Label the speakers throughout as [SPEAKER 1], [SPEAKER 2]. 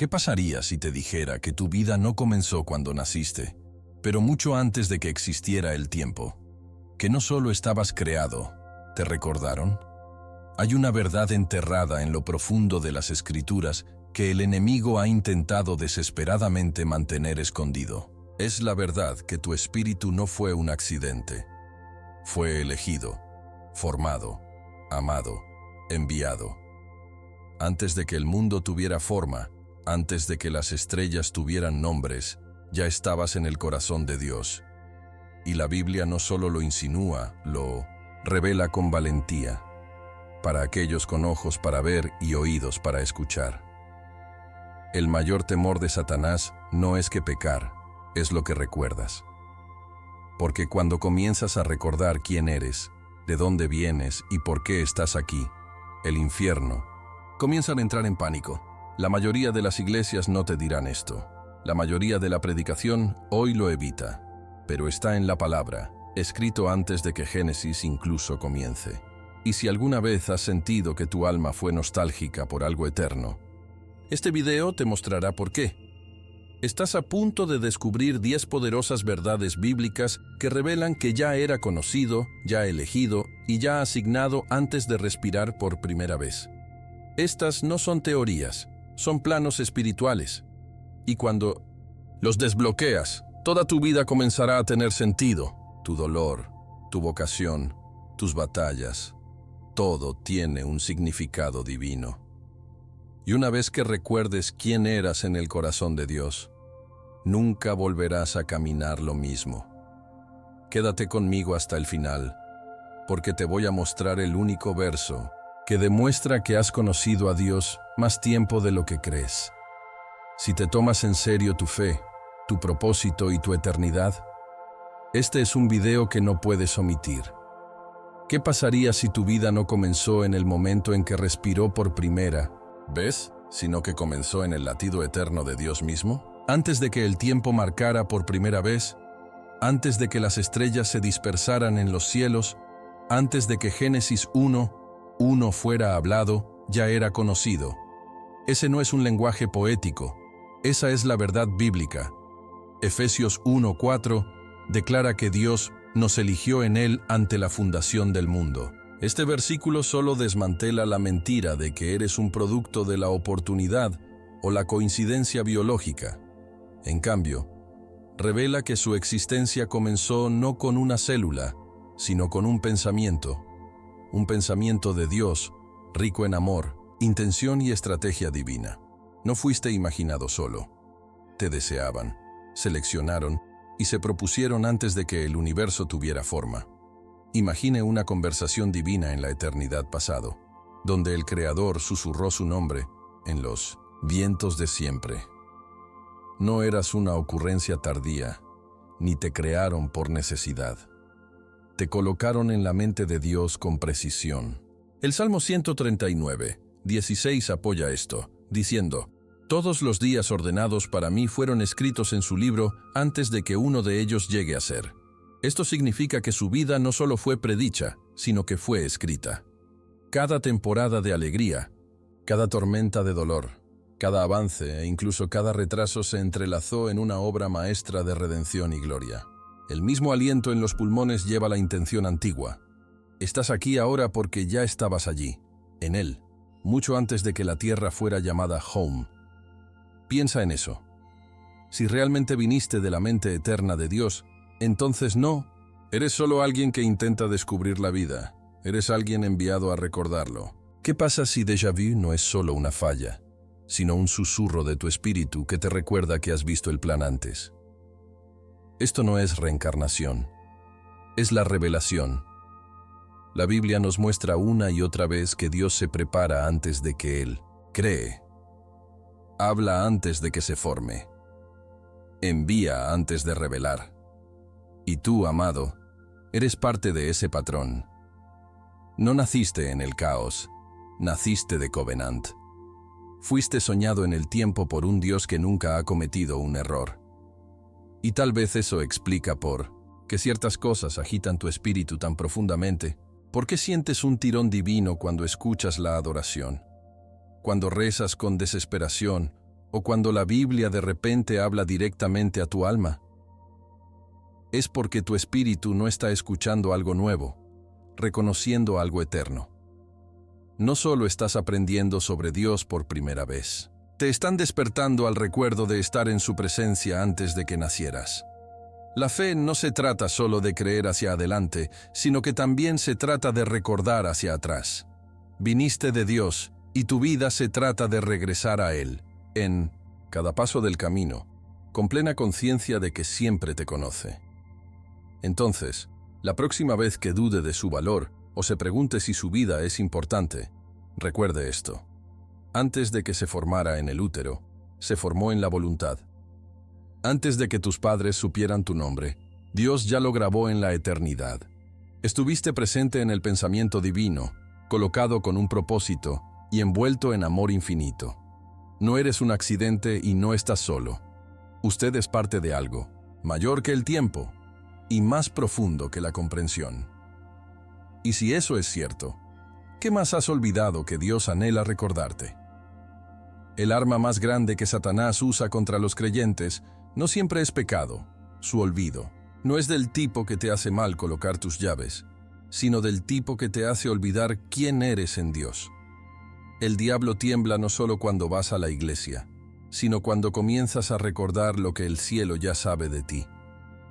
[SPEAKER 1] ¿Qué pasaría si te dijera que tu vida no comenzó cuando naciste, pero mucho antes de que existiera el tiempo? Que no solo estabas creado, ¿te recordaron? Hay una verdad enterrada en lo profundo de las Escrituras que el enemigo ha intentado desesperadamente mantener escondido. Es la verdad que tu espíritu no fue un accidente. Fue elegido, formado, amado, enviado. Antes de que el mundo tuviera forma, antes de que las estrellas tuvieran nombres, ya estabas en el corazón de Dios. Y la Biblia no solo lo insinúa, lo revela con valentía, para aquellos con ojos para ver y oídos para escuchar. El mayor temor de Satanás no es que pecar, es lo que recuerdas. Porque cuando comienzas a recordar quién eres, de dónde vienes y por qué estás aquí, el infierno comienzan a entrar en pánico. La mayoría de las iglesias no te dirán esto. La mayoría de la predicación hoy lo evita, pero está en la palabra, escrito antes de que Génesis incluso comience. Y si alguna vez has sentido que tu alma fue nostálgica por algo eterno, este video te mostrará por qué. Estás a punto de descubrir 10 poderosas verdades bíblicas que revelan que ya era conocido, ya elegido y ya asignado antes de respirar por primera vez. Estas no son teorías, son planos espirituales. Y cuando los desbloqueas, toda tu vida comenzará a tener sentido. Tu dolor, tu vocación, tus batallas, todo tiene un significado divino. Y una vez que recuerdes quién eras en el corazón de Dios, nunca volverás a caminar lo mismo. Quédate conmigo hasta el final, porque te voy a mostrar el único verso que demuestra que has conocido a Dios más tiempo de lo que crees. Si te tomas en serio tu fe, tu propósito y tu eternidad, este es un video que no puedes omitir. ¿Qué pasaría si tu vida no comenzó en el momento en que respiró por primera vez, sino que comenzó en el latido eterno de Dios mismo? Antes de que el tiempo marcara por primera vez, antes de que las estrellas se dispersaran en los cielos, antes de que Génesis 1:1 fuera hablado, ya era conocido. Ese no es un lenguaje poético, esa es la verdad bíblica. Efesios 1:4 declara que Dios nos eligió en Él ante la fundación del mundo. Este versículo solo desmantela la mentira de que eres un producto de la oportunidad o la coincidencia biológica. En cambio, revela que su existencia comenzó no con una célula, sino con un pensamiento de Dios, rico en amor, intención y estrategia divina. No fuiste imaginado solo. Te deseaban, seleccionaron y se propusieron antes de que el universo tuviera forma. Imagine una conversación divina en la eternidad pasado, donde el Creador susurró su nombre en los vientos de siempre. No eras una ocurrencia tardía, ni te crearon por necesidad. Te colocaron en la mente de Dios con precisión. El Salmo 139:16 apoya esto, diciendo: todos los días ordenados para mí fueron escritos en su libro antes de que uno de ellos llegue a ser. Esto significa que su vida no solo fue predicha, sino que fue escrita. Cada temporada de alegría, cada tormenta de dolor, cada avance e incluso cada retraso se entrelazó en una obra maestra de redención y gloria. El mismo aliento en los pulmones lleva la intención antigua. Estás aquí ahora porque ya estabas allí, en Él, mucho antes de que la tierra fuera llamada home. Piensa en eso. Si realmente viniste de la mente eterna de Dios, entonces no eres solo alguien que intenta descubrir la vida, eres alguien enviado a recordarlo. ¿Qué pasa si déjà vu no es solo una falla, sino un susurro de tu espíritu que te recuerda que has visto el plan antes? Esto no es reencarnación, es la revelación. La Biblia nos muestra una y otra vez que Dios se prepara antes de que Él cree. Habla antes de que se forme. Envía antes de revelar. Y tú, amado, eres parte de ese patrón. No naciste en el caos, naciste de Covenant. Fuiste soñado en el tiempo por un Dios que nunca ha cometido un error. Y tal vez eso explica por qué ciertas cosas agitan tu espíritu tan profundamente. ¿Por qué sientes un tirón divino cuando escuchas la adoración? Cuando rezas con desesperación o cuando la Biblia de repente habla directamente a tu alma, es porque tu espíritu no está escuchando algo nuevo, reconociendo algo eterno. No solo estás aprendiendo sobre Dios por primera vez, te están despertando al recuerdo de estar en su presencia antes de que nacieras. La fe no se trata solo de creer hacia adelante, sino que también se trata de recordar hacia atrás. Viniste de Dios, y tu vida se trata de regresar a Él, en cada paso del camino, con plena conciencia de que siempre te conoce. Entonces, la próxima vez que dude de su valor o se pregunte si su vida es importante, recuerde esto. Antes de que se formara en el útero, se formó en la voluntad. Antes de que tus padres supieran tu nombre, Dios ya lo grabó en la eternidad. Estuviste presente en el pensamiento divino, colocado con un propósito y envuelto en amor infinito. No eres un accidente y no estás solo. Usted es parte de algo, mayor que el tiempo y más profundo que la comprensión. Y si eso es cierto, ¿qué más has olvidado que Dios anhela recordarte? El arma más grande que Satanás usa contra los creyentes no siempre es pecado, su olvido. No es del tipo que te hace mal colocar tus llaves, sino del tipo que te hace olvidar quién eres en Dios. El diablo tiembla no solo cuando vas a la iglesia, sino cuando comienzas a recordar lo que el cielo ya sabe de ti.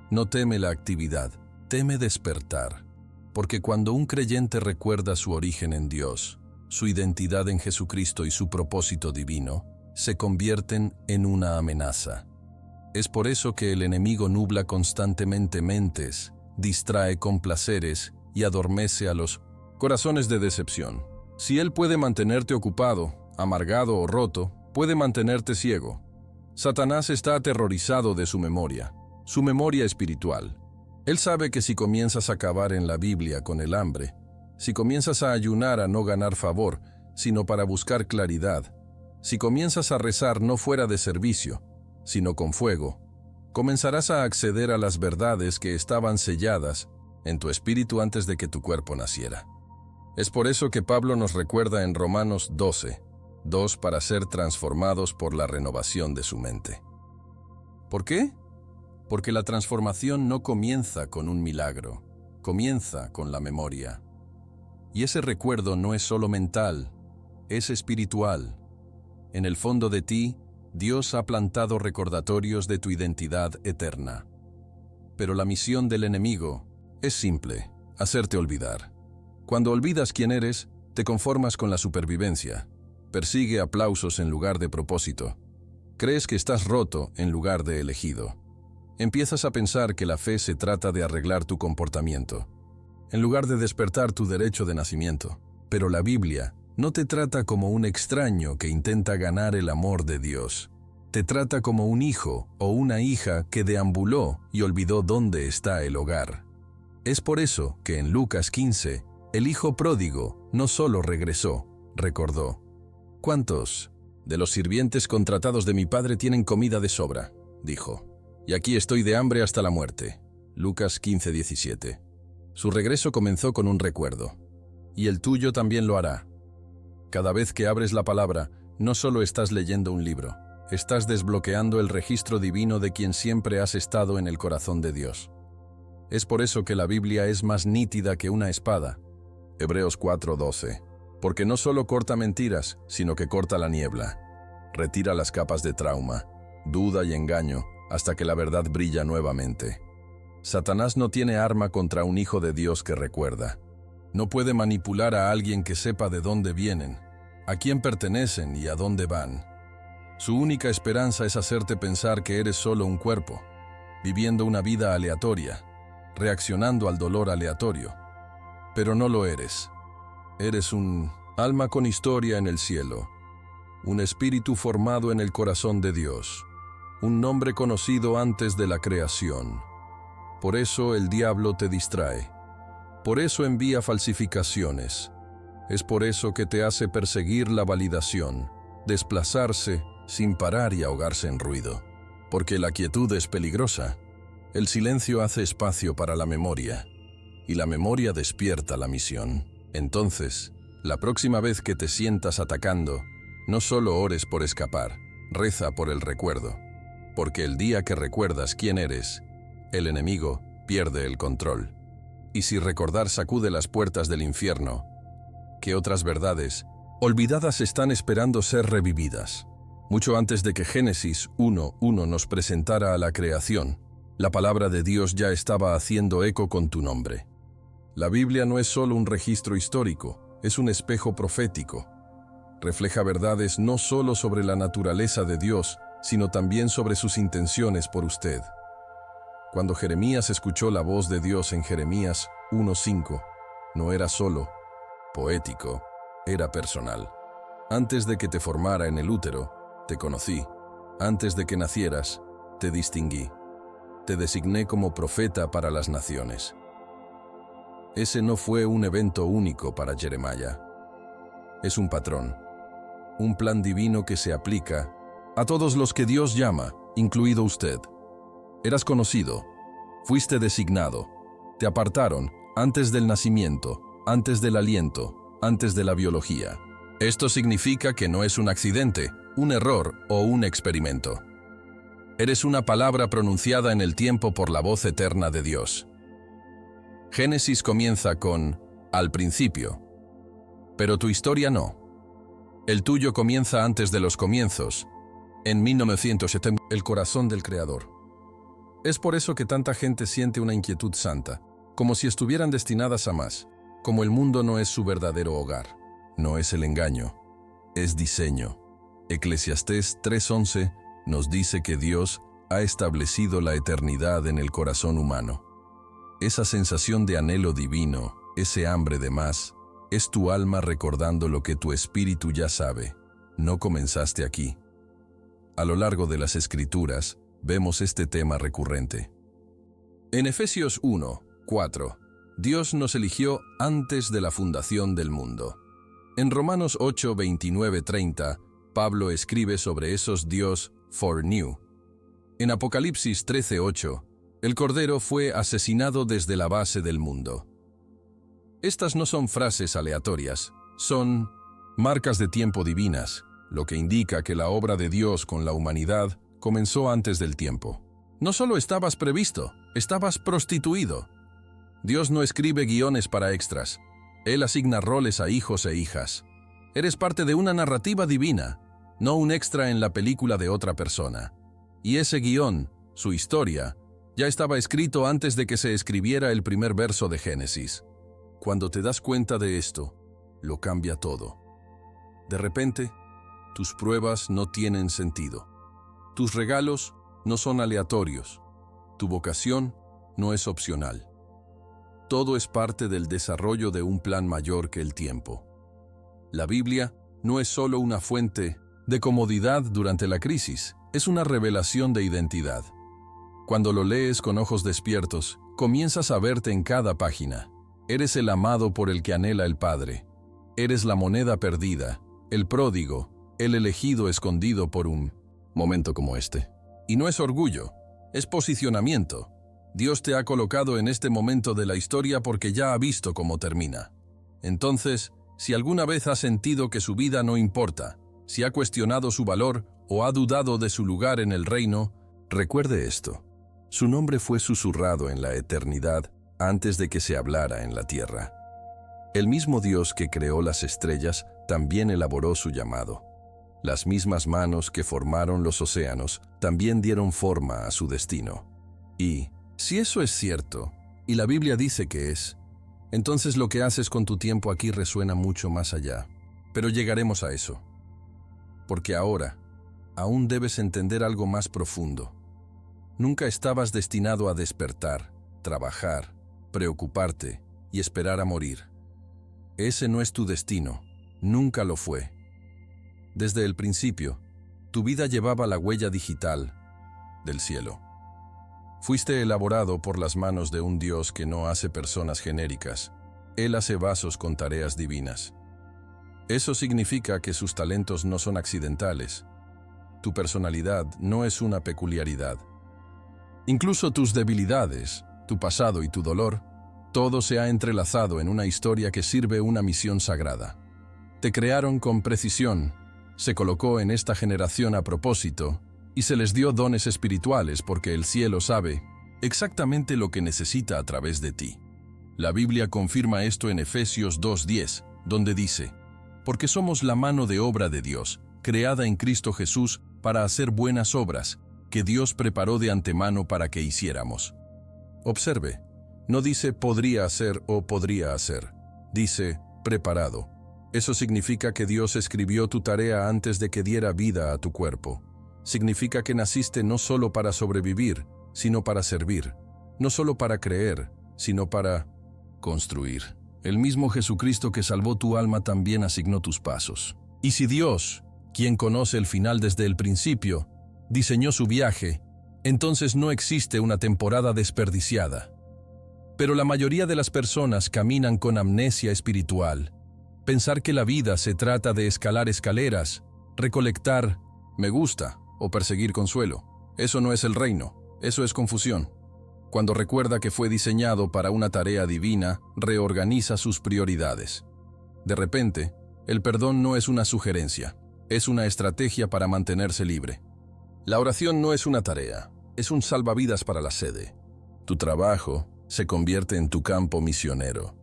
[SPEAKER 1] No teme la actividad, teme despertar, porque cuando un creyente recuerda su origen en Dios, su identidad en Jesucristo y su propósito divino, se convierten en una amenaza. Es por eso que el enemigo nubla constantemente mentes, distrae con placeres y adormece a los corazones de decepción. Si él puede mantenerte ocupado, amargado o roto, puede mantenerte ciego. Satanás está aterrorizado de su memoria espiritual. Él sabe que si comienzas a cavar en la Biblia con el hambre, si comienzas a ayunar a no ganar favor, sino para buscar claridad, si comienzas a rezar no fuera de servicio, sino con fuego, comenzarás a acceder a las verdades que estaban selladas en tu espíritu antes de que tu cuerpo naciera. Es por eso que Pablo nos recuerda en Romanos 12:2 para ser transformados por la renovación de su mente. ¿Por qué? Porque la transformación no comienza con un milagro, comienza con la memoria. Y ese recuerdo no es solo mental, es espiritual. En el fondo de ti, Dios ha plantado recordatorios de tu identidad eterna. Pero la misión del enemigo es simple, hacerte olvidar. Cuando olvidas quién eres, te conformas con la supervivencia. Persigue aplausos en lugar de propósito. Crees que estás roto en lugar de elegido. Empiezas a pensar que la fe se trata de arreglar tu comportamiento, en lugar de despertar tu derecho de nacimiento. Pero la Biblia no te trata como un extraño que intenta ganar el amor de Dios. Te trata como un hijo o una hija que deambuló y olvidó dónde está el hogar. Es por eso que en Lucas 15, el hijo pródigo no solo regresó, recordó. ¿Cuántos de los sirvientes contratados de mi padre tienen comida de sobra?, dijo. Y aquí estoy de hambre hasta la muerte. Lucas 15:17. Su regreso comenzó con un recuerdo. Y el tuyo también lo hará. Cada vez que abres la palabra, no solo estás leyendo un libro, estás desbloqueando el registro divino de quien siempre has estado en el corazón de Dios. Es por eso que la Biblia es más nítida que una espada. Hebreos 4:12. Porque no solo corta mentiras, sino que corta la niebla. Retira las capas de trauma, duda y engaño, hasta que la verdad brilla nuevamente. Satanás no tiene arma contra un hijo de Dios que recuerda. No puede manipular a alguien que sepa de dónde vienen, a quién pertenecen y a dónde van. Su única esperanza es hacerte pensar que eres solo un cuerpo, viviendo una vida aleatoria, reaccionando al dolor aleatorio. Pero no lo eres. Eres un alma con historia en el cielo, un espíritu formado en el corazón de Dios, un nombre conocido antes de la creación. Por eso el diablo te distrae. Por eso envía falsificaciones. Es por eso que te hace perseguir la validación, desplazarse sin parar y ahogarse en ruido. Porque la quietud es peligrosa. El silencio hace espacio para la memoria, y la memoria despierta la misión. Entonces, la próxima vez que te sientas atacando, no solo ores por escapar, reza por el recuerdo, porque el día que recuerdas quién eres, el enemigo pierde el control. Y si recordar sacude las puertas del infierno, ¿qué otras verdades olvidadas están esperando ser revividas? Mucho antes de que Génesis 1:1 nos presentara a la creación, la palabra de Dios ya estaba haciendo eco con tu nombre. La Biblia no es solo un registro histórico, es un espejo profético. Refleja verdades no solo sobre la naturaleza de Dios, sino también sobre sus intenciones por usted. Cuando Jeremías escuchó la voz de Dios en Jeremías 1:5, no era solo poético, era personal. Antes de que te formara en el útero, te conocí. Antes de que nacieras, te distinguí. Te designé como profeta para las naciones. Ese no fue un evento único para Jeremías. Es un patrón, un plan divino que se aplica a todos los que Dios llama, incluido usted. Eras conocido, fuiste designado, te apartaron antes del nacimiento, antes del aliento, antes de la biología. Esto significa que no es un accidente, un error o un experimento. Eres una palabra pronunciada en el tiempo por la voz eterna de Dios. Génesis comienza con «al principio», pero tu historia no. El tuyo comienza antes de los comienzos, en 1970, el corazón del Creador. Es por eso que tanta gente siente una inquietud santa, como si estuvieran destinadas a más, como el mundo no es su verdadero hogar. No es el engaño, es diseño. Eclesiastés 3:11 nos dice que Dios ha establecido la eternidad en el corazón humano. Esa sensación de anhelo divino, ese hambre de más, es tu alma recordando lo que tu espíritu ya sabe. No comenzaste aquí. A lo largo de las Escrituras, vemos este tema recurrente. En Efesios 1:4, Dios nos eligió antes de la fundación del mundo. En Romanos 8:29-30, Pablo escribe sobre esos Dios foreknew. En Apocalipsis 13:8, el Cordero fue asesinado desde la base del mundo. Estas no son frases aleatorias, son marcas de tiempo divinas, lo que indica que la obra de Dios con la humanidad comenzó antes del tiempo. No solo estabas previsto, estabas prostituido. Dios no escribe guiones para extras. Él asigna roles a hijos e hijas. Eres parte de una narrativa divina, no un extra en la película de otra persona. Y ese guión, su historia, ya estaba escrito antes de que se escribiera el primer verso de Génesis. Cuando te das cuenta de esto, lo cambia todo. De repente, tus pruebas no tienen sentido. Tus regalos no son aleatorios. Tu vocación no es opcional. Todo es parte del desarrollo de un plan mayor que el tiempo. La Biblia no es solo una fuente de comodidad durante la crisis, es una revelación de identidad. Cuando lo lees con ojos despiertos, comienzas a verte en cada página. Eres el amado por el que anhela el Padre. Eres la moneda perdida, el pródigo, el elegido escondido por un momento como este. Y no es orgullo, es posicionamiento. Dios te ha colocado en este momento de la historia porque ya ha visto cómo termina. Entonces, si alguna vez ha sentido que su vida no importa, si ha cuestionado su valor o ha dudado de su lugar en el reino, recuerde esto. Su nombre fue susurrado en la eternidad antes de que se hablara en la tierra. El mismo Dios que creó las estrellas también elaboró su llamado. Las mismas manos que formaron los océanos también dieron forma a su destino. Y, si eso es cierto, y la Biblia dice que es, entonces lo que haces con tu tiempo aquí resuena mucho más allá. Pero llegaremos a eso. Porque ahora, aún debes entender algo más profundo. Nunca estabas destinado a despertar, trabajar, preocuparte y esperar a morir. Ese no es tu destino, nunca lo fue. Desde el principio, tu vida llevaba la huella digital del cielo. Fuiste elaborado por las manos de un Dios que no hace personas genéricas. Él hace vasos con tareas divinas. Eso significa que sus talentos no son accidentales. Tu personalidad no es una peculiaridad. Incluso tus debilidades, tu pasado y tu dolor, todo se ha entrelazado en una historia que sirve una misión sagrada. Te crearon con precisión, se colocó en esta generación a propósito y se les dio dones espirituales porque el cielo sabe exactamente lo que necesita a través de ti. La Biblia confirma esto en Efesios 2:10, donde dice: porque somos la mano de obra de Dios, creada en Cristo Jesús para hacer buenas obras, que Dios preparó de antemano para que hiciéramos. Observe, no dice podría hacer o podría hacer, dice preparado. Eso significa que Dios escribió tu tarea antes de que diera vida a tu cuerpo. Significa que naciste no solo para sobrevivir, sino para servir, no solo para creer, sino para construir. El mismo Jesucristo que salvó tu alma también asignó tus pasos. Y si Dios, quien conoce el final desde el principio, diseñó su viaje, entonces no existe una temporada desperdiciada. Pero la mayoría de las personas caminan con amnesia espiritual. Pensar que la vida se trata de escalar escaleras, recolectar me gusta o perseguir consuelo. Eso no es el reino, eso es confusión. Cuando recuerda que fue diseñado para una tarea divina, reorganiza sus prioridades. De repente, el perdón no es una sugerencia, es una estrategia para mantenerse libre. La oración no es una tarea, es un salvavidas para la sede. Tu trabajo se convierte en tu campo misionero.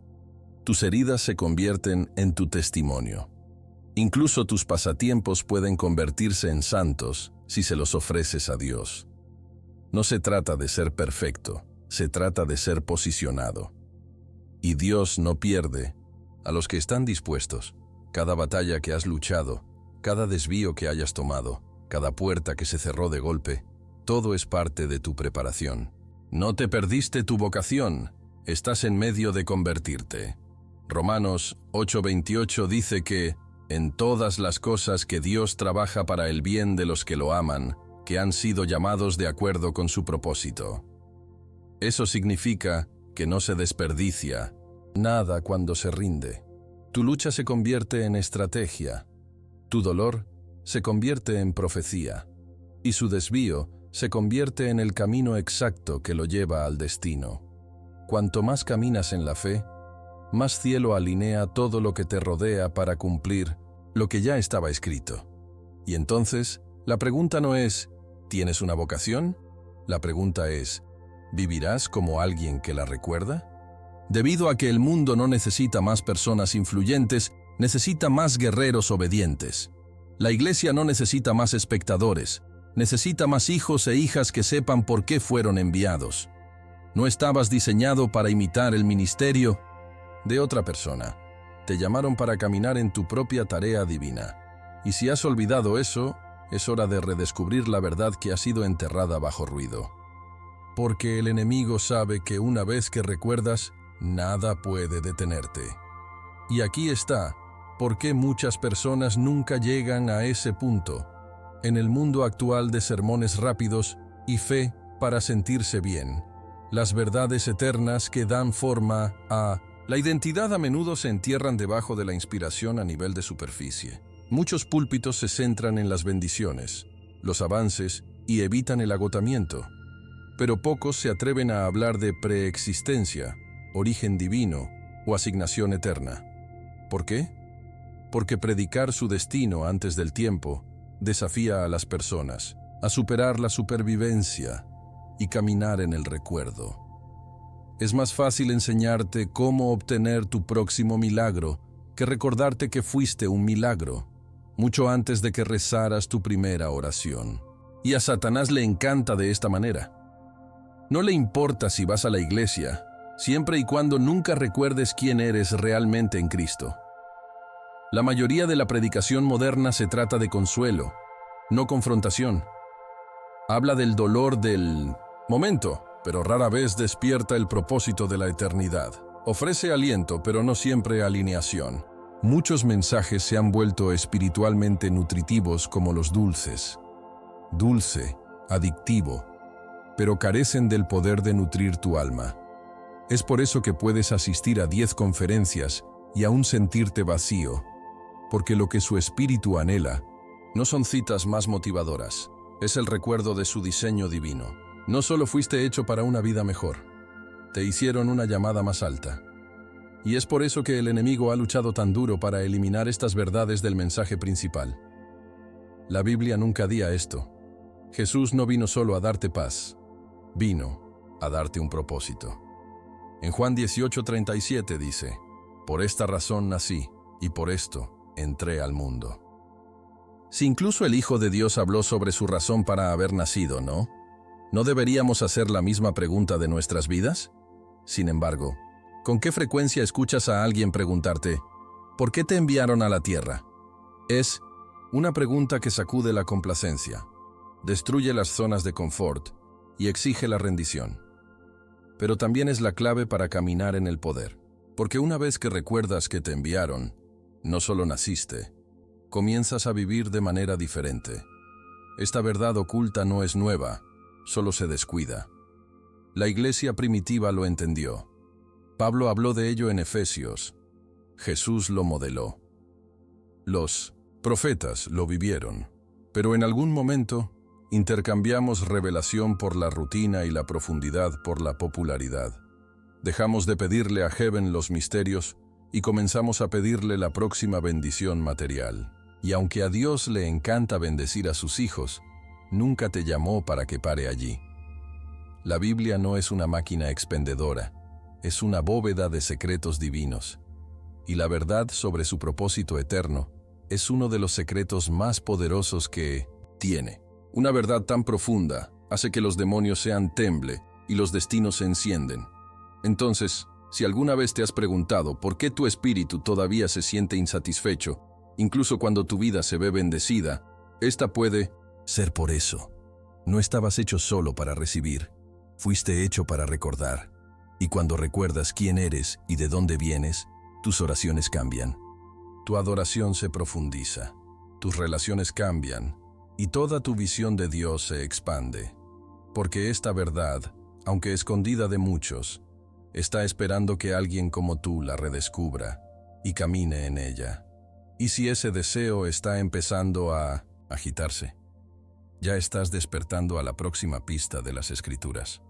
[SPEAKER 1] Tus heridas se convierten en tu testimonio. Incluso tus pasatiempos pueden convertirse en santos si se los ofreces a Dios. No se trata de ser perfecto, se trata de ser posicionado. Y Dios no pierde a los que están dispuestos. Cada batalla que has luchado, cada desvío que hayas tomado, cada puerta que se cerró de golpe, todo es parte de tu preparación. No te perdiste tu vocación, estás en medio de convertirte. Romanos 8:28 dice que en todas las cosas que Dios trabaja para el bien de los que lo aman, que han sido llamados de acuerdo con su propósito. Eso significa que no se desperdicia nada cuando se rinde. Tu lucha se convierte en estrategia, tu dolor se convierte en profecía, y su desvío se convierte en el camino exacto que lo lleva al destino. Cuanto más caminas en la fe, más cielo alinea todo lo que te rodea para cumplir lo que ya estaba escrito. Y entonces, la pregunta no es, ¿tienes una vocación? La pregunta es, ¿vivirás como alguien que la recuerda? Debido a que el mundo no necesita más personas influyentes, necesita más guerreros obedientes. La iglesia no necesita más espectadores, necesita más hijos e hijas que sepan por qué fueron enviados. No estabas diseñado para imitar el ministerio de otra persona. Te llamaron para caminar en tu propia tarea divina. Y si has olvidado eso, es hora de redescubrir la verdad que ha sido enterrada bajo ruido. Porque el enemigo sabe que una vez que recuerdas, nada puede detenerte. Y aquí está, por qué muchas personas nunca llegan a ese punto. En el mundo actual de sermones rápidos y fe para sentirse bien, las verdades eternas que dan forma a la identidad a menudo se entierran debajo de la inspiración a nivel de superficie. Muchos púlpitos se centran en las bendiciones, los avances y evitan el agotamiento. Pero pocos se atreven a hablar de preexistencia, origen divino o asignación eterna. ¿Por qué? Porque predicar su destino antes del tiempo desafía a las personas a superar la supervivencia y caminar en el recuerdo. Es más fácil enseñarte cómo obtener tu próximo milagro que recordarte que fuiste un milagro, mucho antes de que rezaras tu primera oración. Y a Satanás le encanta de esta manera. No le importa si vas a la iglesia, siempre y cuando nunca recuerdes quién eres realmente en Cristo. La mayoría de la predicación moderna se trata de consuelo, no confrontación. Habla del dolor del momento, pero rara vez despierta el propósito de la eternidad. Ofrece aliento, pero no siempre alineación. Muchos mensajes se han vuelto espiritualmente nutritivos como los dulces. Dulce, adictivo, pero carecen del poder de nutrir tu alma. Es por eso que puedes asistir a 10 conferencias y aún sentirte vacío, porque lo que su espíritu anhela no son citas más motivadoras, es el recuerdo de su diseño divino. No solo fuiste hecho para una vida mejor, te hicieron una llamada más alta. Y es por eso que el enemigo ha luchado tan duro para eliminar estas verdades del mensaje principal. La Biblia nunca dice esto. Jesús no vino solo a darte paz, vino a darte un propósito. En Juan 18:37 dice, por esta razón nací, y por esto entré al mundo. Si incluso el Hijo de Dios habló sobre su razón para haber nacido, ¿no? ¿No deberíamos hacer la misma pregunta de nuestras vidas? Sin embargo, ¿con qué frecuencia escuchas a alguien preguntarte, ¿por qué te enviaron a la tierra? Es una pregunta que sacude la complacencia, destruye las zonas de confort y exige la rendición. Pero también es la clave para caminar en el poder, porque una vez que recuerdas que te enviaron, no solo naciste, comienzas a vivir de manera diferente. Esta verdad oculta no es nueva, solo se descuida. La iglesia primitiva lo entendió. Pablo habló de ello en Efesios. Jesús lo modeló. Los profetas lo vivieron, pero en algún momento intercambiamos revelación por la rutina y la profundidad por la popularidad. Dejamos de pedirle a Heaven los misterios y comenzamos a pedirle la próxima bendición material. Y aunque a Dios le encanta bendecir a sus hijos, nunca te llamó para que pare allí. La Biblia no es una máquina expendedora, es una bóveda de secretos divinos. Y la verdad sobre su propósito eterno es uno de los secretos más poderosos que tiene. Una verdad tan profunda hace que los demonios sean temble y los destinos se encienden. Entonces, si alguna vez te has preguntado por qué tu espíritu todavía se siente insatisfecho, incluso cuando tu vida se ve bendecida, esta puede ser por eso. No estabas hecho solo para recibir, fuiste hecho para recordar. Y cuando recuerdas quién eres y de dónde vienes, tus oraciones cambian. Tu adoración se profundiza, tus relaciones cambian y toda tu visión de Dios se expande. Porque esta verdad, aunque escondida de muchos, está esperando que alguien como tú la redescubra y camine en ella. Y si ese deseo está empezando a agitarse, ya estás despertando a la próxima pista de las Escrituras.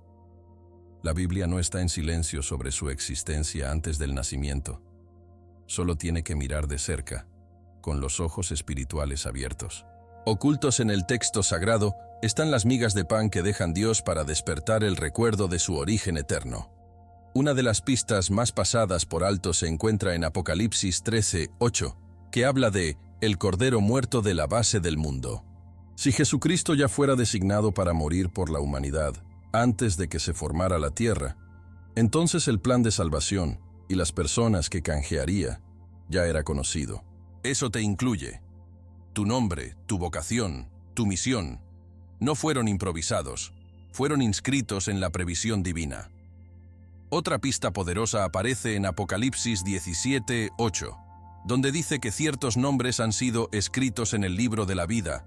[SPEAKER 1] La Biblia no está en silencio sobre su existencia antes del nacimiento. Solo tiene que mirar de cerca, con los ojos espirituales abiertos. Ocultos en el texto sagrado están las migas de pan que dejan Dios para despertar el recuerdo de su origen eterno. Una de las pistas más pasadas por alto se encuentra en Apocalipsis 13:8, que habla de el Cordero muerto de la base del mundo. Si Jesucristo ya fuera designado para morir por la humanidad antes de que se formara la tierra, entonces el plan de salvación y las personas que canjearía ya era conocido. Eso te incluye. Tu nombre, tu vocación, tu misión, no fueron improvisados, fueron inscritos en la previsión divina. Otra pista poderosa aparece en Apocalipsis 17:8, donde dice que ciertos nombres han sido escritos en el libro de la vida,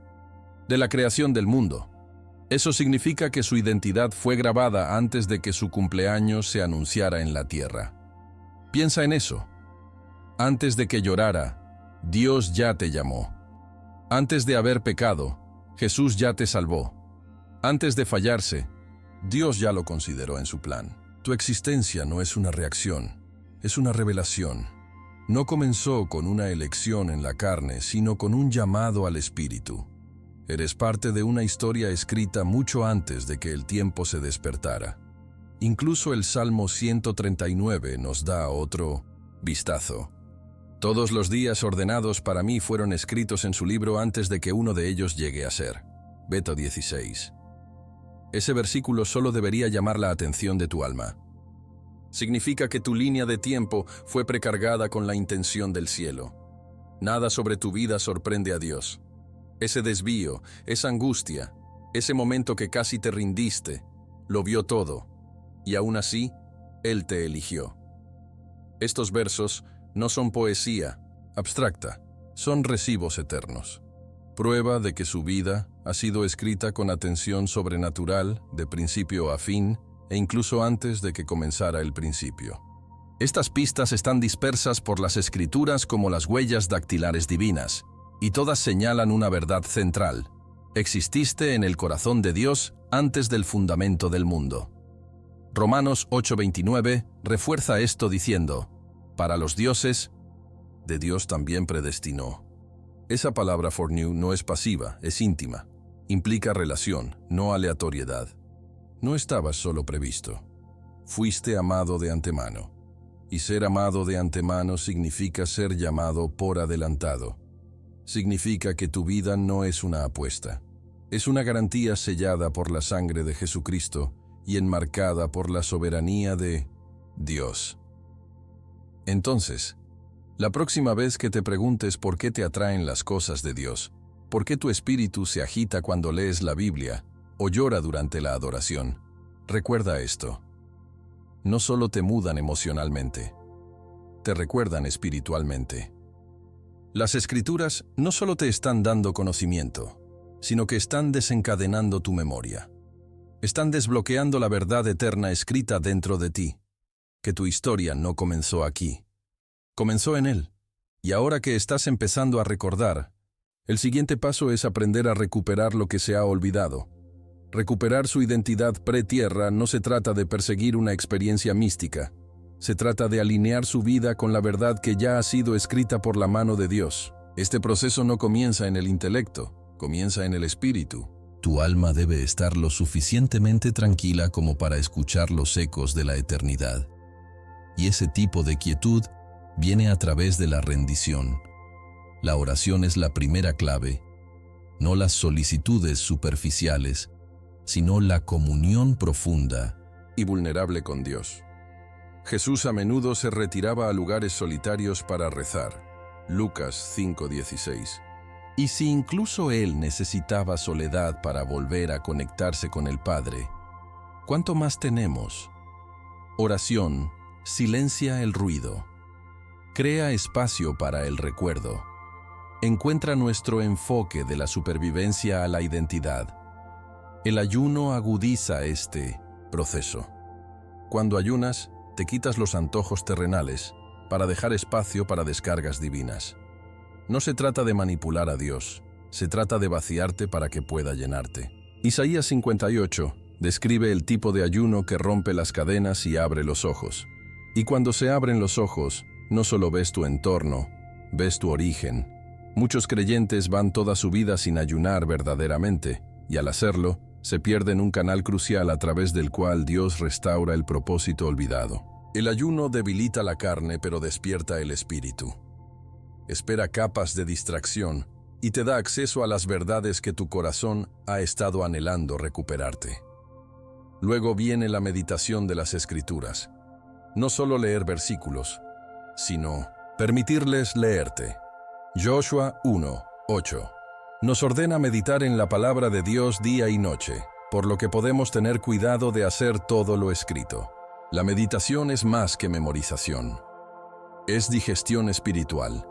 [SPEAKER 1] de la creación del mundo. Eso significa que su identidad fue grabada antes de que su cumpleaños se anunciara en la tierra. Piensa en eso. Antes de que llorara, Dios ya te llamó. Antes de haber pecado, Jesús ya te salvó. Antes de fallarse, Dios ya lo consideró en su plan. Tu existencia no es una reacción, es una revelación. No comenzó con una elección en la carne, sino con un llamado al Espíritu. Eres parte de una historia escrita mucho antes de que el tiempo se despertara. Incluso el Salmo 139 nos da otro vistazo. Todos los días ordenados para mí fueron escritos en su libro antes de que uno de ellos llegue a ser. Beto 16. Ese versículo solo debería llamar la atención de tu alma. Significa que tu línea de tiempo fue precargada con la intención del cielo. Nada sobre tu vida sorprende a Dios. Ese desvío, esa angustia, ese momento que casi te rindiste, lo vio todo, y aún así, Él te eligió. Estos versos no son poesía abstracta, son recibos eternos. Prueba de que su vida ha sido escrita con atención sobrenatural, de principio a fin, e incluso antes de que comenzara el principio. Estas pistas están dispersas por las Escrituras como las huellas dactilares divinas, y todas señalan una verdad central. Exististe en el corazón de Dios antes del fundamento del mundo. Romanos 8:29 refuerza esto diciendo, para los dioses, de Dios también predestinó. Esa palabra fornew no es pasiva, es íntima. Implica relación, no aleatoriedad. No estabas solo previsto. Fuiste amado de antemano. Y ser amado de antemano significa ser llamado por adelantado. Significa que tu vida no es una apuesta. Es una garantía sellada por la sangre de Jesucristo y enmarcada por la soberanía de Dios. Entonces, la próxima vez que te preguntes por qué te atraen las cosas de Dios, por qué tu espíritu se agita cuando lees la Biblia o llora durante la adoración, recuerda esto. No solo te mudan emocionalmente, te recuerdan espiritualmente. Las Escrituras no solo te están dando conocimiento, sino que están desencadenando tu memoria. Están desbloqueando la verdad eterna escrita dentro de ti, que tu historia no comenzó aquí. Comenzó en Él. Y ahora que estás empezando a recordar, el siguiente paso es aprender a recuperar lo que se ha olvidado. Recuperar su identidad pre-tierra no se trata de perseguir una experiencia mística. Se trata de alinear su vida con la verdad que ya ha sido escrita por la mano de Dios. Este proceso no comienza en el intelecto, comienza en el espíritu. Tu alma debe estar lo suficientemente tranquila como para escuchar los ecos de la eternidad. Y ese tipo de quietud viene a través de la rendición. La oración es la primera clave, no las solicitudes superficiales, sino la comunión profunda y vulnerable con Dios. Jesús a menudo se retiraba a lugares solitarios para rezar. Lucas 5:16. Y si incluso Él necesitaba soledad para volver a conectarse con el Padre, ¿cuánto más tenemos? Oración silencia el ruido. Crea espacio para el recuerdo. Encuentra nuestro enfoque de la supervivencia a la identidad. El ayuno agudiza este proceso. Cuando ayunas, te quitas los antojos terrenales para dejar espacio para descargas divinas. No se trata de manipular a Dios, se trata de vaciarte para que pueda llenarte. Isaías 58 describe el tipo de ayuno que rompe las cadenas y abre los ojos. Y cuando se abren los ojos, no solo ves tu entorno, ves tu origen. Muchos creyentes van toda su vida sin ayunar verdaderamente, y al hacerlo, se pierden un canal crucial a través del cual Dios restaura el propósito olvidado. El ayuno debilita la carne pero despierta el espíritu. Espera capas de distracción y te da acceso a las verdades que tu corazón ha estado anhelando recuperarte. Luego viene la meditación de las Escrituras. No solo leer versículos, sino permitirles leerte. Joshua 1:8 nos ordena meditar en la palabra de Dios día y noche, por lo que podemos tener cuidado de hacer todo lo escrito. La meditación es más que memorización. Es digestión espiritual.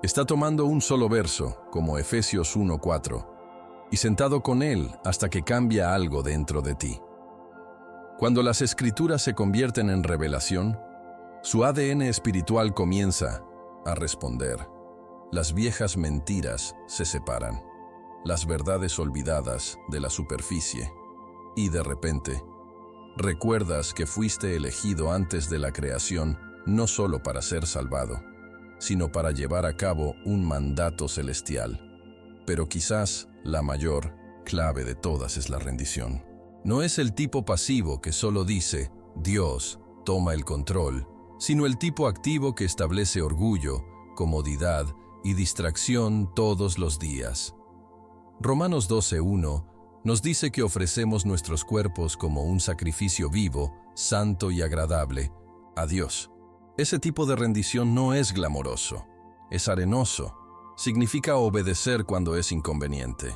[SPEAKER 1] Está tomando un solo verso, como Efesios 1:4, y sentado con él hasta que cambia algo dentro de ti. Cuando las Escrituras se convierten en revelación, su ADN espiritual comienza a responder. Las viejas mentiras se separan, las verdades olvidadas de la superficie, y de repente, recuerdas que fuiste elegido antes de la creación no solo para ser salvado, sino para llevar a cabo un mandato celestial. Pero quizás la mayor clave de todas es la rendición. No es el tipo pasivo que solo dice, Dios, toma el control, sino el tipo activo que establece orgullo, comodidad y distracción todos los días. Romanos 12:1 nos dice que ofrecemos nuestros cuerpos como un sacrificio vivo, santo y agradable a Dios. Ese tipo de rendición no es glamoroso, es arenoso. Significa obedecer cuando es inconveniente,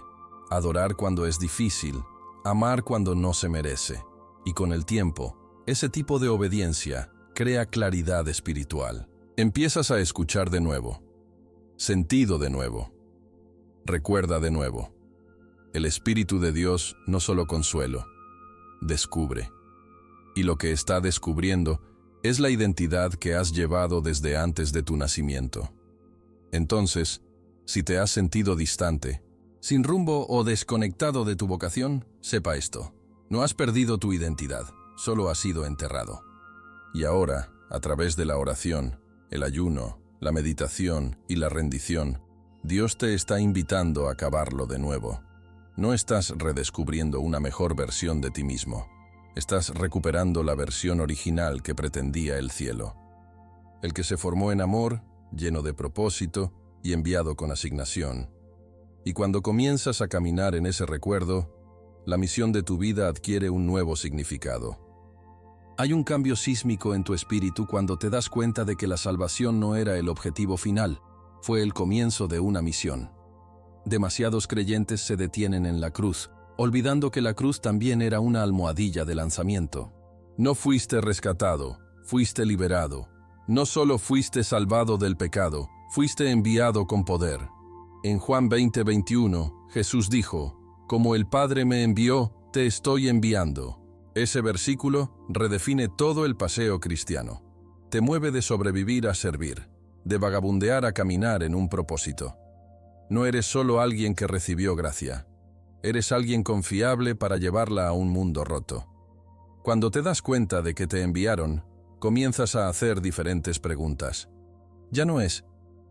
[SPEAKER 1] adorar cuando es difícil, amar cuando no se merece. Y con el tiempo, ese tipo de obediencia crea claridad espiritual. Empiezas a escuchar de nuevo, sentido de nuevo, recuerda de nuevo. El Espíritu de Dios no solo consuelo, descubre. Y lo que está descubriendo es la identidad que has llevado desde antes de tu nacimiento. Entonces, si te has sentido distante, sin rumbo o desconectado de tu vocación, sepa esto: no has perdido tu identidad, solo has sido enterrado. Y ahora, a través de la oración, el ayuno, la meditación y la rendición, Dios te está invitando a acabarlo de nuevo. No estás redescubriendo una mejor versión de ti mismo. Estás recuperando la versión original que pretendía el cielo. El que se formó en amor, lleno de propósito y enviado con asignación. Y cuando comienzas a caminar en ese recuerdo, la misión de tu vida adquiere un nuevo significado. Hay un cambio sísmico en tu espíritu cuando te das cuenta de que la salvación no era el objetivo final, fue el comienzo de una misión. Demasiados creyentes se detienen en la cruz, olvidando que la cruz también era una almohadilla de lanzamiento. No fuiste rescatado, fuiste liberado. No solo fuiste salvado del pecado, fuiste enviado con poder. En Juan 20:21, Jesús dijo, «Como el Padre me envió, te estoy enviando». Ese versículo redefine todo el paseo cristiano. Te mueve de sobrevivir a servir, de vagabundear a caminar en un propósito. No eres solo alguien que recibió gracia. Eres alguien confiable para llevarla a un mundo roto. Cuando te das cuenta de que te enviaron, comienzas a hacer diferentes preguntas. Ya no es,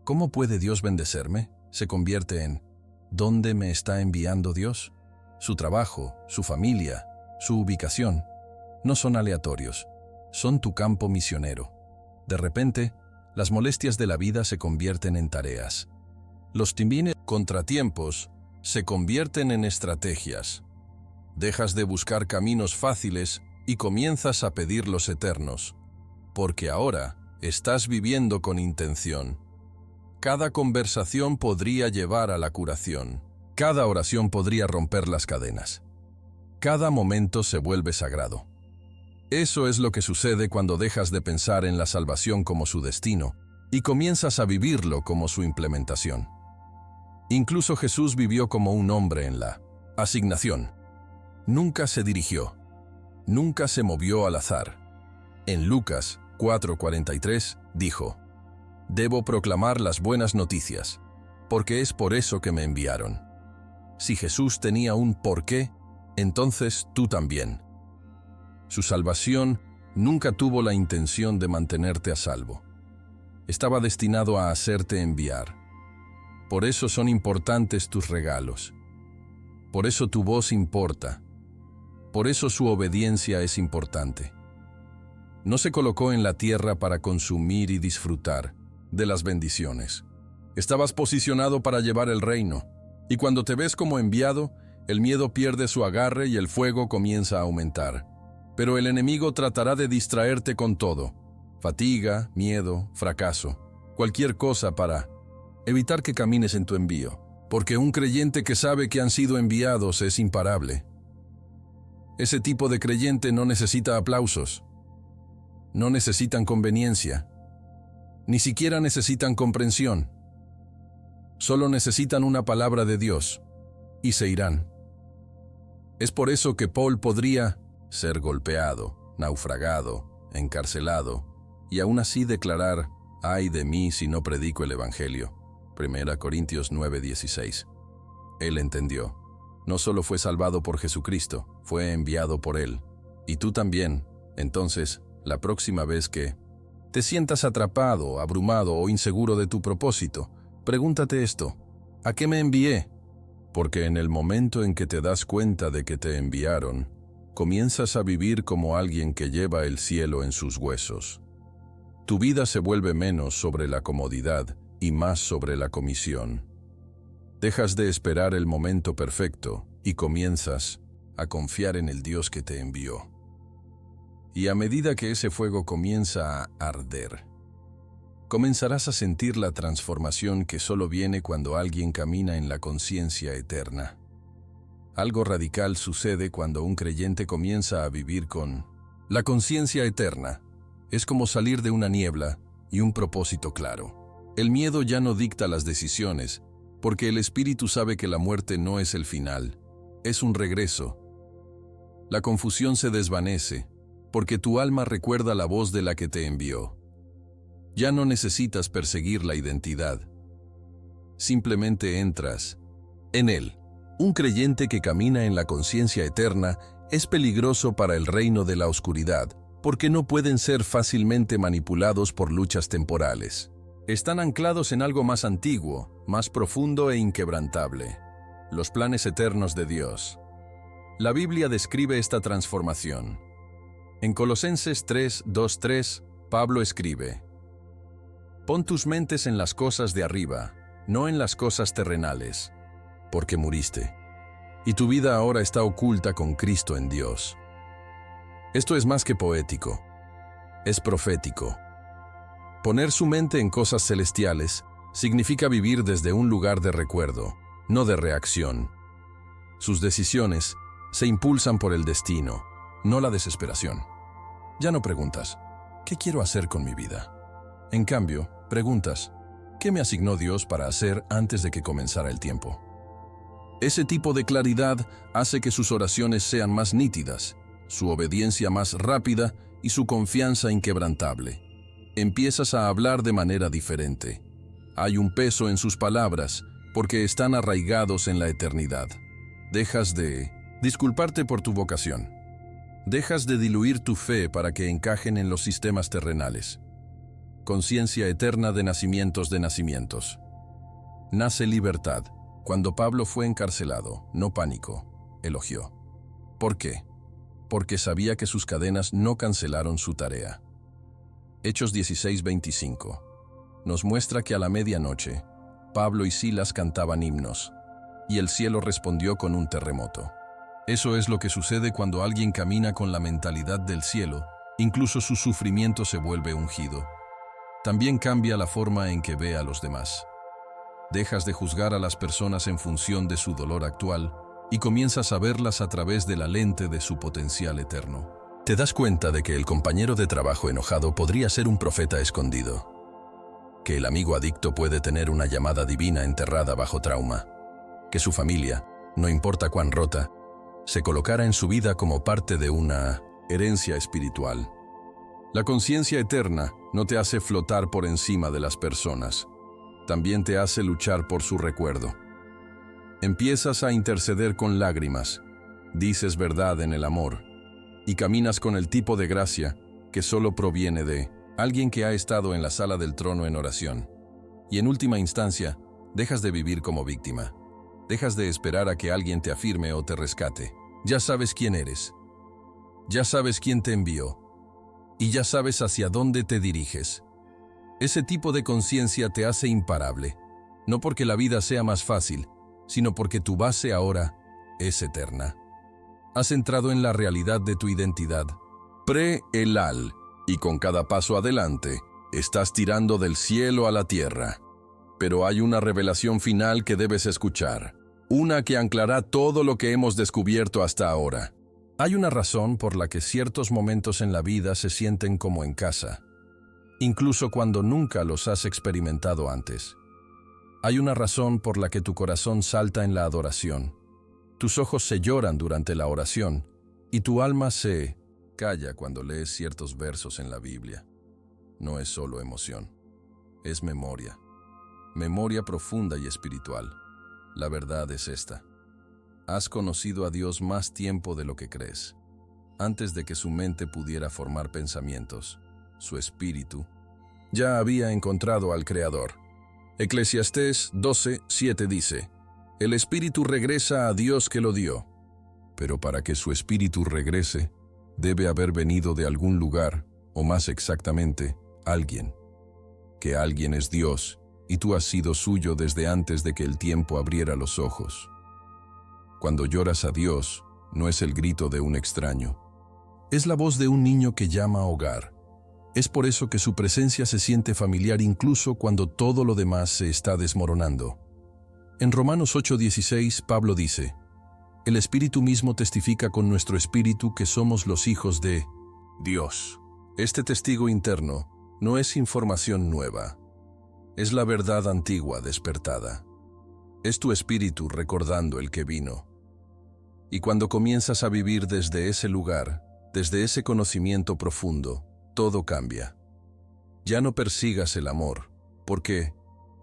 [SPEAKER 1] ¿cómo puede Dios bendecirme? Se convierte en, ¿dónde me está enviando Dios? Su trabajo, su familia, su ubicación, no son aleatorios, son tu campo misionero. De repente, las molestias de la vida se convierten en tareas. Los contratiempos se convierten en estrategias. Dejas de buscar caminos fáciles y comienzas a pedir los eternos, porque ahora estás viviendo con intención. Cada conversación podría llevar a la curación. Cada oración podría romper las cadenas. Cada momento se vuelve sagrado. Eso es lo que sucede cuando dejas de pensar en la salvación como su destino y comienzas a vivirlo como su implementación. Incluso Jesús vivió como un hombre en la asignación. Nunca se dirigió. Nunca se movió al azar. En Lucas 4:43 dijo, «Debo proclamar las buenas noticias, porque es por eso que me enviaron». Si Jesús tenía un porqué, entonces tú también. Su salvación nunca tuvo la intención de mantenerte a salvo. Estaba destinado a hacerte enviar. Por eso son importantes tus regalos. Por eso tu voz importa. Por eso su obediencia es importante. No se colocó en la tierra para consumir y disfrutar de las bendiciones. Estabas posicionado para llevar el reino, y cuando te ves como enviado, el miedo pierde su agarre y el fuego comienza a aumentar. Pero el enemigo tratará de distraerte con todo: fatiga, miedo, fracaso, cualquier cosa para evitar que camines en tu envío, porque un creyente que sabe que han sido enviados es imparable. Ese tipo de creyente no necesita aplausos, no necesitan conveniencia, ni siquiera necesitan comprensión. Solo necesitan una palabra de Dios, y se irán. Es por eso que Paul podría ser golpeado, naufragado, encarcelado, y aún así declarar, «Ay de mí si no predico el Evangelio». 1 Corintios 9:16. Él entendió. No solo fue salvado por Jesucristo, fue enviado por Él. Y tú también. Entonces, la próxima vez que te sientas atrapado, abrumado o inseguro de tu propósito, pregúntate esto: ¿a qué me envié? Porque en el momento en que te das cuenta de que te enviaron, comienzas a vivir como alguien que lleva el cielo en sus huesos. Tu vida se vuelve menos sobre la comodidad y más sobre la comisión. Dejas de esperar el momento perfecto y comienzas a confiar en el Dios que te envió. Y a medida que ese fuego comienza a arder, comenzarás a sentir la transformación que solo viene cuando alguien camina en la conciencia eterna. Algo radical sucede cuando un creyente comienza a vivir con la conciencia eterna. Es como salir de una niebla y un propósito claro. El miedo ya no dicta las decisiones, porque el espíritu sabe que la muerte no es el final, es un regreso. La confusión se desvanece, porque tu alma recuerda la voz de la que te envió. Ya no necesitas perseguir la identidad. Simplemente entras en él. Un creyente que camina en la conciencia eterna es peligroso para el reino de la oscuridad, porque no pueden ser fácilmente manipulados por luchas temporales. Están anclados en algo más antiguo, más profundo e inquebrantable: los planes eternos de Dios. La Biblia describe esta transformación. En Colosenses 3:2-3, Pablo escribe: «Pon tus mentes en las cosas de arriba, no en las cosas terrenales, porque muriste, y tu vida ahora está oculta con Cristo en Dios». Esto es más que poético, es profético. Poner su mente en cosas celestiales significa vivir desde un lugar de recuerdo, no de reacción. Sus decisiones se impulsan por el destino, no la desesperación. Ya no preguntas, ¿qué quiero hacer con mi vida? En cambio, preguntas, ¿qué me asignó Dios para hacer antes de que comenzara el tiempo? Ese tipo de claridad hace que sus oraciones sean más nítidas, su obediencia más rápida y su confianza inquebrantable. Empiezas a hablar de manera diferente. Hay un peso en sus palabras porque están arraigados en la eternidad. Dejas de disculparte por tu vocación. Dejas de diluir tu fe para que encajen en los sistemas terrenales. Conciencia eterna de nacimientos. Nace libertad. Cuando Pablo fue encarcelado, no pánico, elogió. ¿Por qué? Porque sabía que sus cadenas no cancelaron su tarea. Hechos 16:25 nos muestra que a la medianoche, Pablo y Silas cantaban himnos, y el cielo respondió con un terremoto. Eso es lo que sucede cuando alguien camina con la mentalidad del cielo, incluso su sufrimiento se vuelve ungido. También cambia la forma en que ve a los demás. Dejas de juzgar a las personas en función de su dolor actual y comienzas a verlas a través de la lente de su potencial eterno. Te das cuenta de que el compañero de trabajo enojado podría ser un profeta escondido, que el amigo adicto puede tener una llamada divina enterrada bajo trauma, que su familia, no importa cuán rota, se colocara en su vida como parte de una herencia espiritual. La conciencia eterna no te hace flotar por encima de las personas, también te hace luchar por su recuerdo. Empiezas a interceder con lágrimas, dices verdad en el amor, y caminas con el tipo de gracia que solo proviene de alguien que ha estado en la sala del trono en oración. Y en última instancia, dejas de vivir como víctima. Dejas de esperar a que alguien te afirme o te rescate. Ya sabes quién eres. Ya sabes quién te envió. Y ya sabes hacia dónde te diriges. Ese tipo de conciencia te hace imparable, no porque la vida sea más fácil, sino porque tu base ahora es eterna. Has entrado en la realidad de tu identidad, pre-Elal, y con cada paso adelante, estás tirando del cielo a la tierra. Pero hay una revelación final que debes escuchar, una que anclará todo lo que hemos descubierto hasta ahora. Hay una razón por la que ciertos momentos en la vida se sienten como en casa, incluso cuando nunca los has experimentado antes. Hay una razón por la que tu corazón salta en la adoración, tus ojos se lloran durante la oración y tu alma se calla cuando lees ciertos versos en la Biblia. No es solo emoción, es memoria. Memoria profunda y espiritual. La verdad es esta: has conocido a Dios más tiempo de lo que crees. Antes de que su mente pudiera formar pensamientos, su espíritu ya había encontrado al Creador. Eclesiastés 12:7 dice: el espíritu regresa a Dios que lo dio. Pero para que su espíritu regrese, debe haber venido de algún lugar, o más exactamente, alguien. Que alguien es Dios, y tú has sido suyo desde antes de que el tiempo abriera los ojos. Cuando lloras a Dios, no es el grito de un extraño. Es la voz de un niño que llama a hogar. Es por eso que su presencia se siente familiar incluso cuando todo lo demás se está desmoronando. En Romanos 8:16, Pablo dice: el Espíritu mismo testifica con nuestro espíritu que somos los hijos de Dios. Este testigo interno no es información nueva. Es la verdad antigua despertada. Es tu espíritu recordando el que vino. Y cuando comienzas a vivir desde ese lugar, desde ese conocimiento profundo, todo cambia. Ya no persigas el amor, porque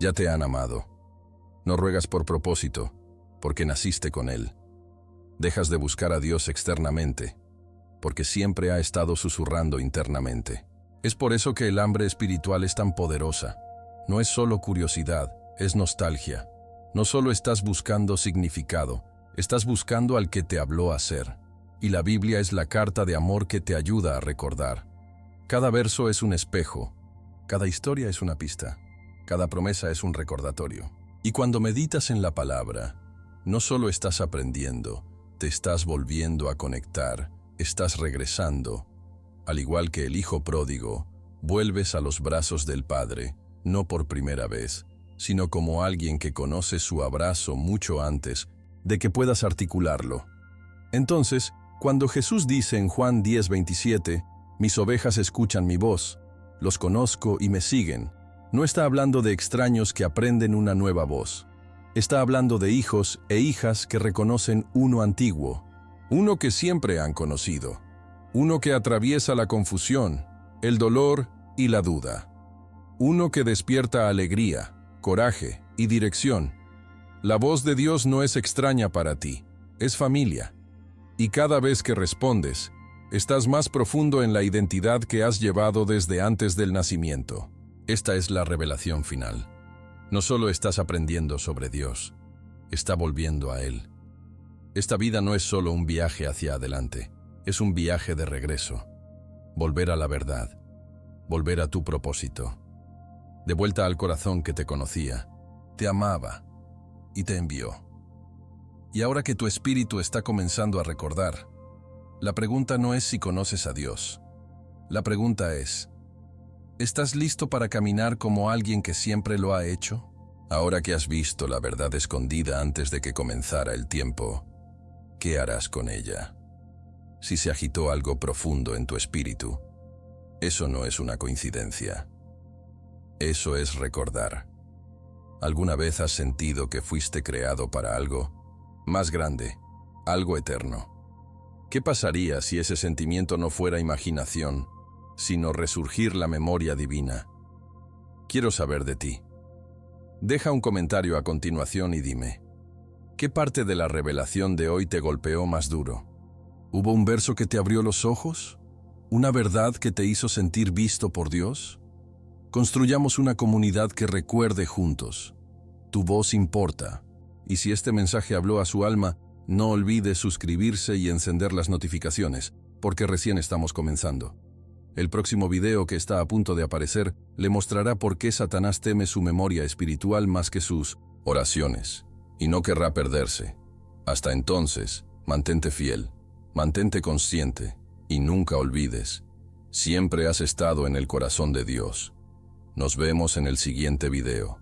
[SPEAKER 1] ya te han amado. No ruegas por propósito, porque naciste con Él. Dejas de buscar a Dios externamente, porque siempre ha estado susurrando internamente. Es por eso que el hambre espiritual es tan poderosa. No es solo curiosidad, es nostalgia. No solo estás buscando significado, estás buscando al que te habló a ser. Y la Biblia es la carta de amor que te ayuda a recordar. Cada verso es un espejo, cada historia es una pista, cada promesa es un recordatorio. Y cuando meditas en la palabra, no solo estás aprendiendo, te estás volviendo a conectar, estás regresando. Al igual que el hijo pródigo, vuelves a los brazos del Padre, no por primera vez, sino como alguien que conoce su abrazo mucho antes de que puedas articularlo. Entonces, cuando Jesús dice en Juan 10:27, «Mis ovejas escuchan mi voz, los conozco y me siguen», no está hablando de extraños que aprenden una nueva voz. Está hablando de hijos e hijas que reconocen uno antiguo, uno que siempre han conocido, uno que atraviesa la confusión, el dolor y la duda, uno que despierta alegría, coraje y dirección. La voz de Dios no es extraña para ti, es familia. Y cada vez que respondes, estás más profundo en la identidad que has llevado desde antes del nacimiento. Esta es la revelación final. No solo estás aprendiendo sobre Dios, está volviendo a Él. Esta vida no es solo un viaje hacia adelante, es un viaje de regreso. Volver a la verdad, volver a tu propósito. De vuelta al corazón que te conocía, te amaba y te envió. Y ahora que tu espíritu está comenzando a recordar, la pregunta no es si conoces a Dios. La pregunta es, ¿estás listo para caminar como alguien que siempre lo ha hecho? Ahora que has visto la verdad escondida antes de que comenzara el tiempo, ¿qué harás con ella? Si se agitó algo profundo en tu espíritu, eso no es una coincidencia. Eso es recordar. ¿Alguna vez has sentido que fuiste creado para algo más grande, algo eterno? ¿Qué pasaría si ese sentimiento no fuera imaginación, sino resurgir la memoria divina? Quiero saber de ti. Deja un comentario a continuación y dime, ¿qué parte de la revelación de hoy te golpeó más duro? ¿Hubo un verso que te abrió los ojos? ¿Una verdad que te hizo sentir visto por Dios? Construyamos una comunidad que recuerde juntos. Tu voz importa. Y si este mensaje habló a su alma, no olvides suscribirse y encender las notificaciones, porque recién estamos comenzando. El próximo video que está a punto de aparecer le mostrará por qué Satanás teme su memoria espiritual más que sus oraciones, y no querrá perderse. Hasta entonces, mantente fiel, mantente consciente, y nunca olvides, siempre has estado en el corazón de Dios. Nos vemos en el siguiente video.